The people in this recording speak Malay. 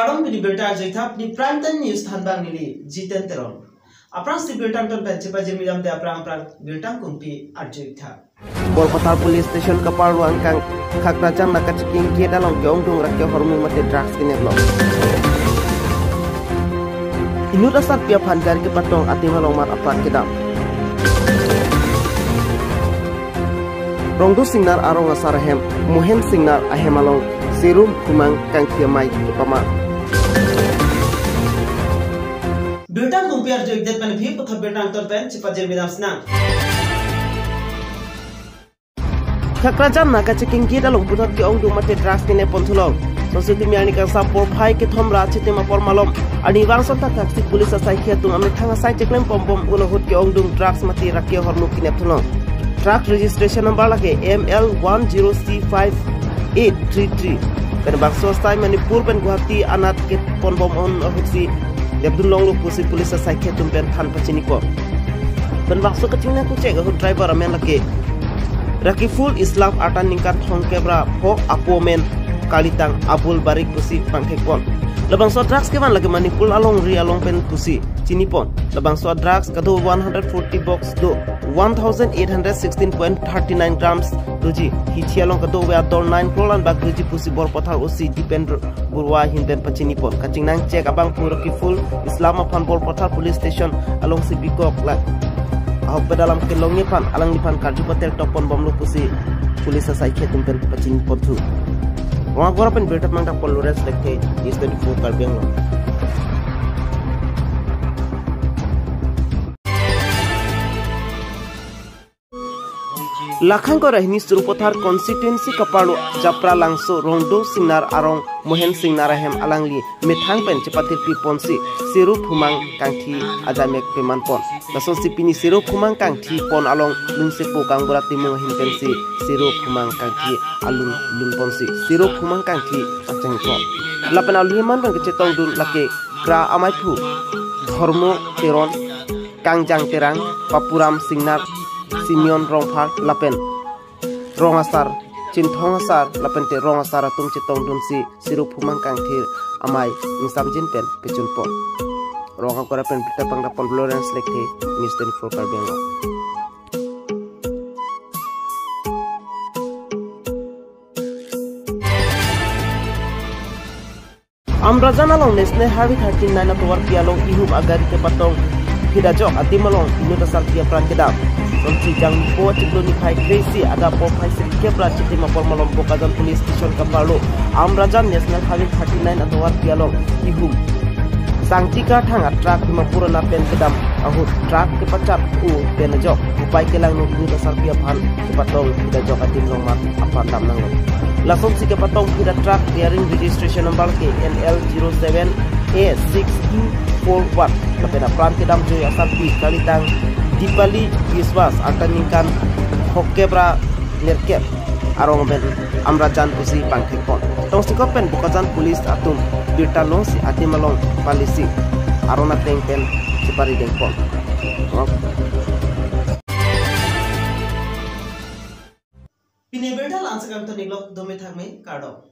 Kadang bini berita joitap ni Prime Time News thanbang nili Jiten Teron. Aprang si berita ton pencepa jemilam de aprang berita kumpi arjoitha. Bolpatar Police Station kapal ruang kang khakrachang nakachiking kia dalong keong dung rakya hormu mate drugs kineblo. Inut asat pia phanjar ke patong atimalong mar aprat kedam. Rongdu singnar arong asarahem muhen singnar ahemalong serum kumang kang kiamai ke pama. Berita kumpi arjoitha pan bhi putha berita ton pencepa jemilam snang. Khakrachang nakachiking kia dalong puthak keong dung mate drugs kine pontulong. Sositi miani ka sapor phai ke thomra chite ma por malom ani wangson ta taksi police asai khia tung ame thanga sai cheklem pom pom ulo hut ke ongdung drugs mati rakya hornu kinep thulong truck registration number lake ML10C5833 kan bakso stai manipur pen guwahati anat ke pon bom on hutsi debdun long lu pusi police asai khia tung pen than pachini ko pen bakso kachingna ku chega hut driver amen lake Rakiful Islam atan ningkat thong kebra ho apomen Kalitang Abul Barik pusi pangkekpon. Labang so drugs keman lagi manipul along ri along pen pusi cinipon. Labang so drugs kado 140 box do 1816.39 grams doji hichi along kado we adol 9 krolan bag doji pusi bor pothal usi depend burwa hinden pacinipon. Kacing nang cek abang puraki full Islam aphan bor pothal police station along si bikok la. Ahok pedalam kelong nipan alang nipan karju patel topon bom lu pusi police asai khetum pen pacinipon tu. Wang gora pen berita mangta polores lekte is 24 karbeng lo. Lakhang ko rahini surupothar constituency kapalo japra langso rongdo singnar arong mohen singnar ahem alangli methang pen cepatir pi ponsi sirup humang kangthi ajamek peman pon laso sipini sirup humang kangthi pon along lungsepo kanggora timung hintensi sirup humang kangthi alung lung ponsi sirup humang kangthi achang ko lapen aluman bang kecetong dun lake kra amai phu dharmo teron kangjang terang papuram singnar Simeon Rongphar lapen Rongasar Cinthongasar lapen te Rongasar atum citong dunsi sirup humang kangthir amai ingsamjin pen pechunpo Ronga kora pen pita pangdapon Florence lekte News 24 Karbengo Amrazan along National Highway 39 atwar pialong ihum agari ke patong hidajok atimalong inuta sartia pran kedam Sonci jang po ciklo ni Pai Crazy ada po Pai Sirike Prachi Tima Pormalom Pokazan Police Station Kapalo Amrazan National Highway 39 atwar pialong ihum Sangtika thang atrak Tima Purana pen kedam ahut truck ke pacat penajok upai kelang no inuta sartia phan ke patong hidajok atimlong mat apa tam nang langsung si ke patong hida truck bearing registration number ke NL07A6E41 lapena pran kedam joy asapi kalitang Dipali Yuswas akan ningkan hokebra nerkep arong ben Amrazan pusi pangkekpon tong sikopen bukajan polis atum birtalong si atimalong palisi arona tengpen sipari dengpon Pine berita langsung kami tadi lok domi thakme kado